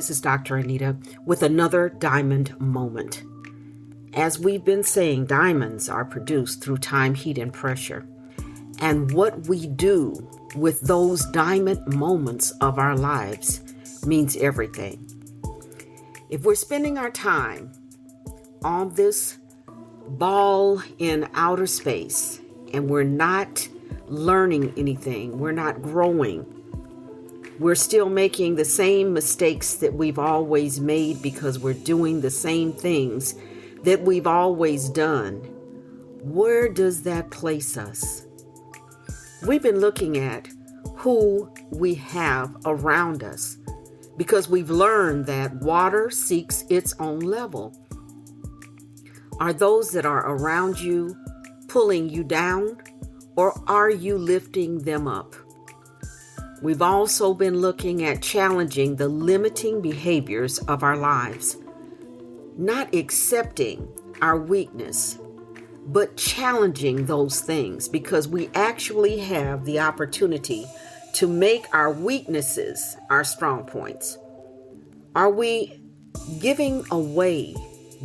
This is Dr. Anita with another diamond moment. As we've been saying, diamonds are produced through time, heat, and pressure. And what we do with those diamond moments of our lives means everything. If we're spending our time on this ball in outer space and we're not learning anything, we're not growing, we're still making the same mistakes that we've always made because we're doing the same things that we've always done, where does that place us? We've been looking at who we have around us because we've learned that water seeks its own level. Are those that are around you pulling you down, or are you lifting them up? We've also been looking at challenging the limiting behaviors of our lives, not accepting our weakness, but challenging those things because we actually have the opportunity to make our weaknesses our strong points. Are we giving away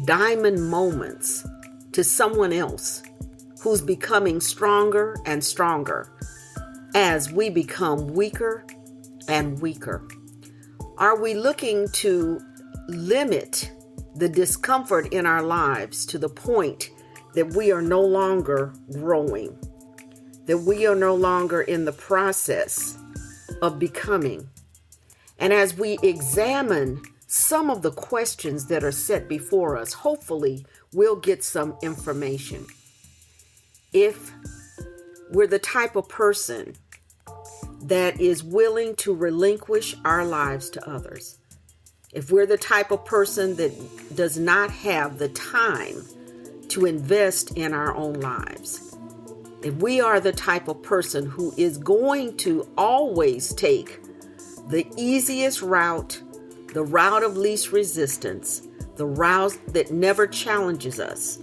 diamond moments to someone else who's becoming stronger and stronger as we become weaker and weaker? Are we looking to limit the discomfort in our lives to the point that we are no longer growing, that we are no longer in the process of becoming? And as we examine some of the questions that are set before us, hopefully we'll get some information. If we're the type of person that is willing to relinquish our lives to others, if we're the type of person that does not have the time to invest in our own lives, if we are the type of person who is going to always take the easiest route, the route of least resistance, the route that never challenges us,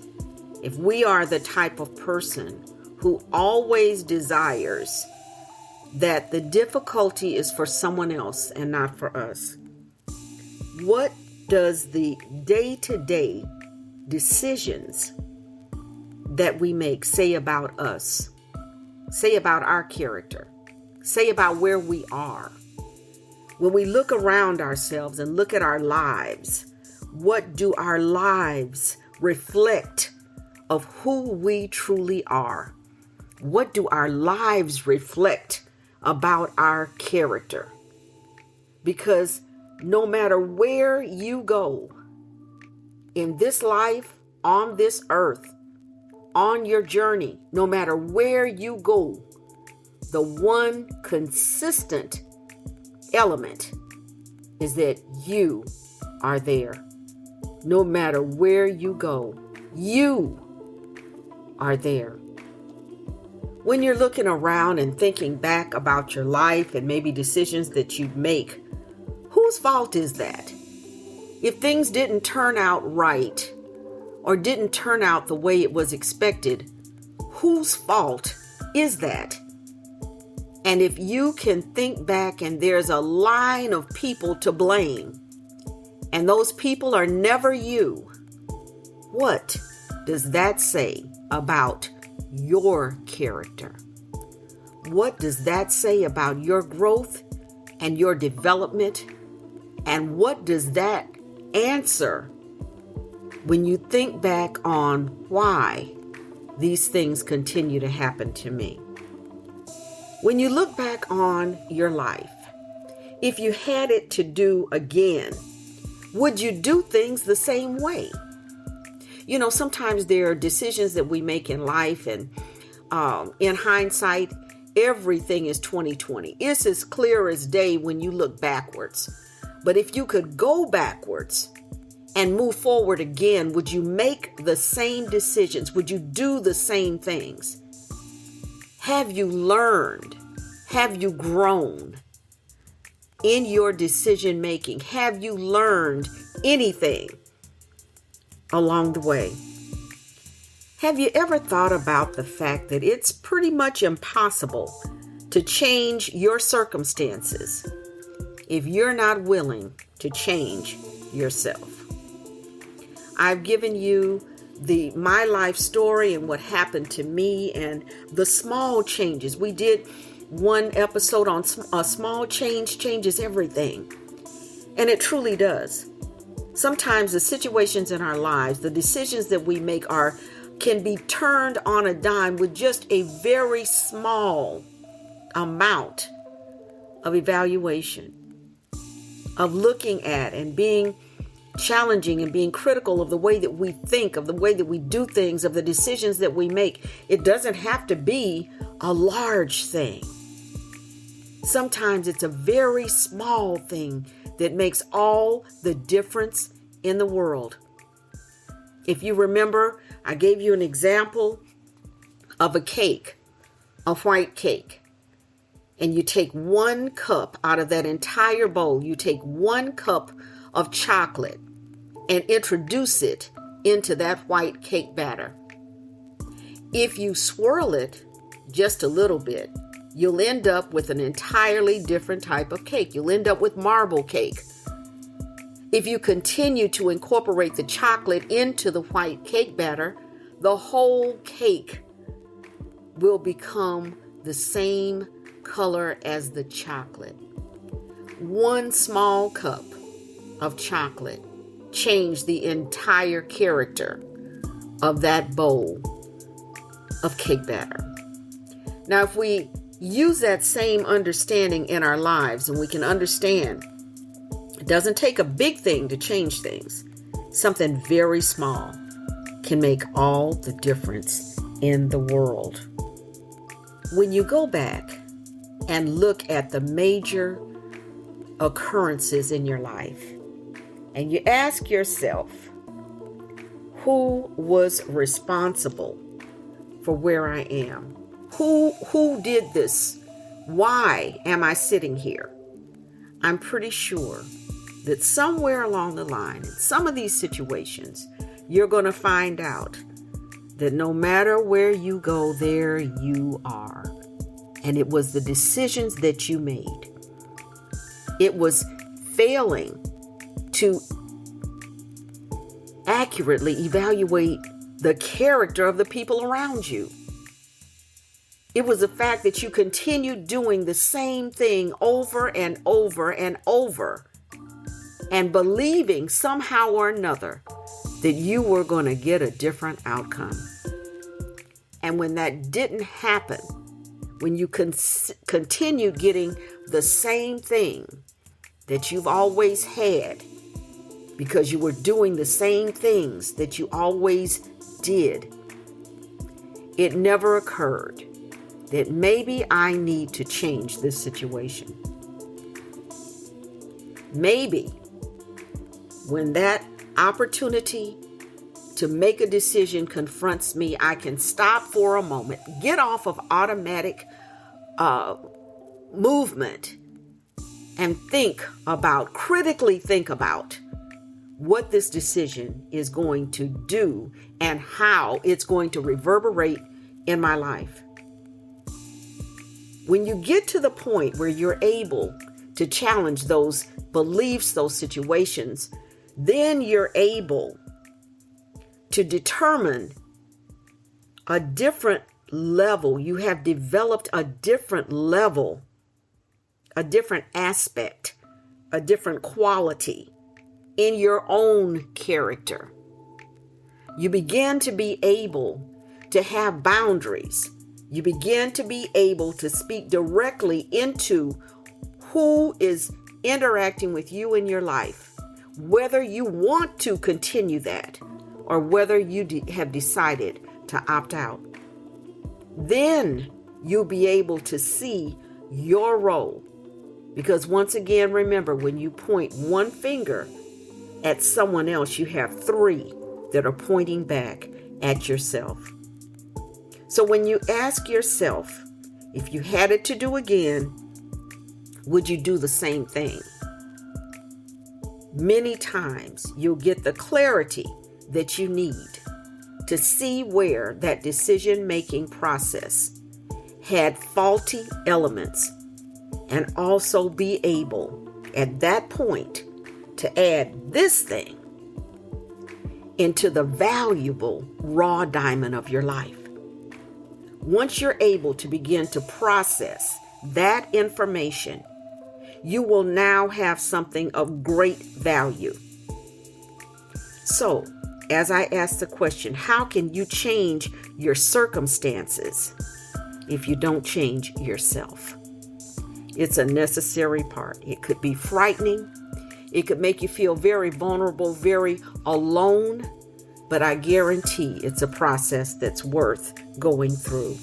if we are the type of person who always desires that the difficulty is for someone else and not for us, what does the day-to-day decisions that we make say about us, say about our character, say about where we are? When we look around ourselves and look at our lives, what do our lives reflect of who we truly are? What do our lives reflect about our character? Because no matter where you go in this life, on this earth, on your journey, no matter where you go, the one consistent element is that you are there. No matter where you go, you are there. When you're looking around and thinking back about your life and maybe decisions that you make, whose fault is that? If things didn't turn out right or didn't turn out the way it was expected, whose fault is that? And if you can think back and there's a line of people to blame, and those people are never you, what does that say about your character? What does that say about your growth and your development? And what does that answer when you think back on why these things continue to happen to me? When you look back on your life, if you had it to do again, would you do things the same way? You know, sometimes there are decisions that we make in life, and in hindsight, everything is 20/20. It's as clear as day when you look backwards. But if you could go backwards and move forward again, would you make the same decisions? Would you do the same things? Have you learned? Have you grown in your decision making? Have you learned anything along the way? Have you ever thought about the fact that it's pretty much impossible to change your circumstances if you're not willing to change yourself. I've given you my life story and what happened to me and the small changes. We did one episode on a small change changes everything. And it truly does. Sometimes the situations in our lives, the decisions that we make can be turned on a dime with just a very small amount of evaluation, of looking at and being challenging and being critical of the way that we think, of the way that we do things, of the decisions that we make. It doesn't have to be a large thing. Sometimes it's a very small thing that makes all the difference in the world. If you remember, I gave you an example of a cake, a white cake. And you take 1 cup out of that entire bowl. You take 1 cup of chocolate and introduce it into that white cake batter. If you swirl it just a little bit, you'll end up with an entirely different type of cake. You'll end up with marble cake. If you continue to incorporate the chocolate into the white cake batter, the whole cake will become the same color as the chocolate. 1 small cup of chocolate changed the entire character of that bowl of cake batter. Now, if we use that same understanding in our lives, and we can understand it doesn't take a big thing to change things. Something very small can make all the difference in the world. When you go back and look at the major occurrences in your life, and you ask yourself, who was responsible for where I am? Who did this? Why am I sitting here? I'm pretty sure that somewhere along the line, in some of these situations, you're going to find out that no matter where you go, there you are. And it was the decisions that you made. It was failing to accurately evaluate the character of the people around you. It was the fact that you continued doing the same thing over and over and over, and believing somehow or another that you were going to get a different outcome. And when that didn't happen, when you continued getting the same thing that you've always had, because you were doing the same things that you always did, it never occurred that maybe I need to change this situation. Maybe when that opportunity to make a decision confronts me, I can stop for a moment, get off of automatic movement, and critically think about what this decision is going to do and how it's going to reverberate in my life. When you get to the point where you're able to challenge those beliefs, those situations, then you're able to determine a different level. You have developed a different level, a different aspect, a different quality in your own character. You begin to be able to have boundaries. You begin to be able to speak directly into who is interacting with you in your life, whether you want to continue that or whether you have decided to opt out. Then you'll be able to see your role. Because once again, remember, when you point one finger at someone else, you have 3 that are pointing back at yourself. So when you ask yourself, if you had it to do again, would you do the same thing? Many times you'll get the clarity that you need to see where that decision-making process had faulty elements, and also be able at that point to add this thing into the valuable raw diamond of your life. Once you're able to begin to process that information, you will now have something of great value. So, as I ask the question, how can you change your circumstances if you don't change yourself? It's a necessary part. It could be frightening. It could make you feel very vulnerable, very alone, but I guarantee it's a process that's worth going through.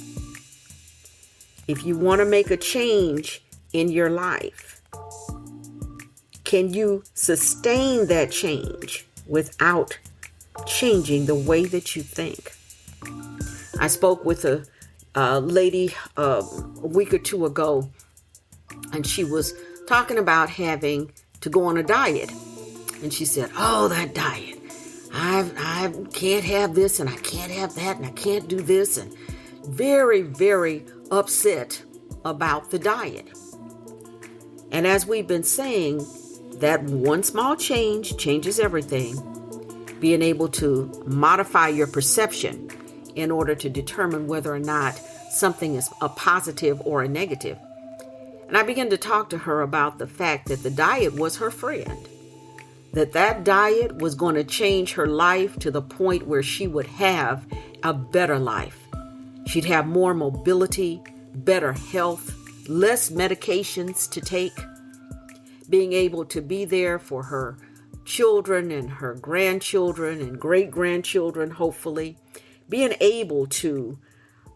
If you want to make a change in your life, can you sustain that change without changing the way that you think? I spoke with a lady a week or two ago, and she was talking about having to go on a diet. And she said, oh, that diet. I can't have this, and I can't have that, and I can't do this. And very, very upset about the diet. And as we've been saying, that one small change changes everything. Being able to modify your perception in order to determine whether or not something is a positive or a negative. And I began to talk to her about the fact that the diet was her friend, that diet was going to change her life to the point where she would have a better life. She'd have more mobility, better health, less medications to take, being able to be there for her children and her grandchildren and great-grandchildren, hopefully, being able to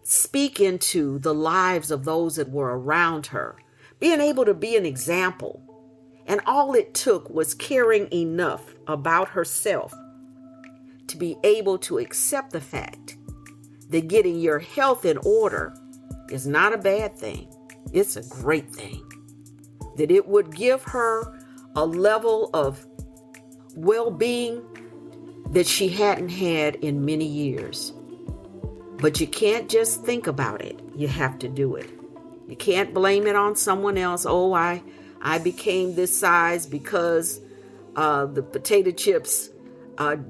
speak into the lives of those that were around her, being able to be an example. And all it took was caring enough about herself to be able to accept the fact that getting your health in order is not a bad thing. It's a great thing. That it would give her a level of well-being that she hadn't had in many years. But you can't just think about it. You have to do it. You can't blame it on someone else. Oh, I became this size because the potato chips,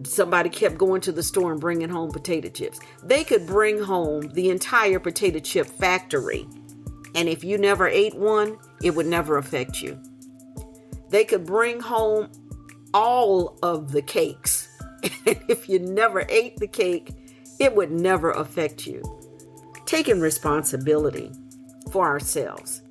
somebody kept going to the store and bringing home potato chips. They could bring home the entire potato chip factory. And if you never ate one, it would never affect you. They could bring home all of the cakes. And if you never ate the cake, it would never affect you. Taking responsibility for ourselves.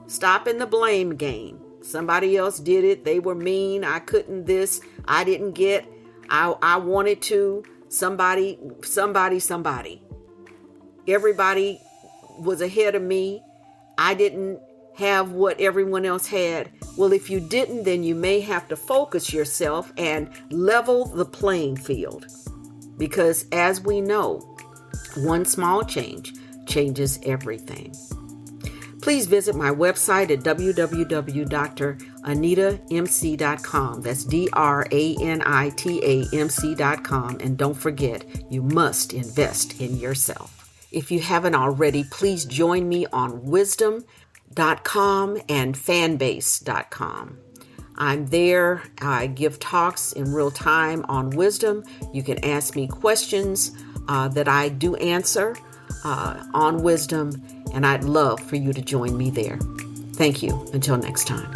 Stopping the blame game. Somebody else did it. They were mean. I couldn't this. I didn't get. I wanted to. Somebody. Everybody was ahead of me. I didn't have what everyone else had. Well, if you didn't, then you may have to focus yourself and level the playing field. Because as we know, one small change changes everything. Please visit my website at www.DrAnitaMc.com. That's DrAnitaMc.com. And don't forget, you must invest in yourself. If you haven't already, please join me on wisdom.com and FanBase.com. I'm there. I give talks in real time on wisdom. You can ask me questions that I do answer on wisdom, and I'd love for you to join me there. Thank you. Until next time.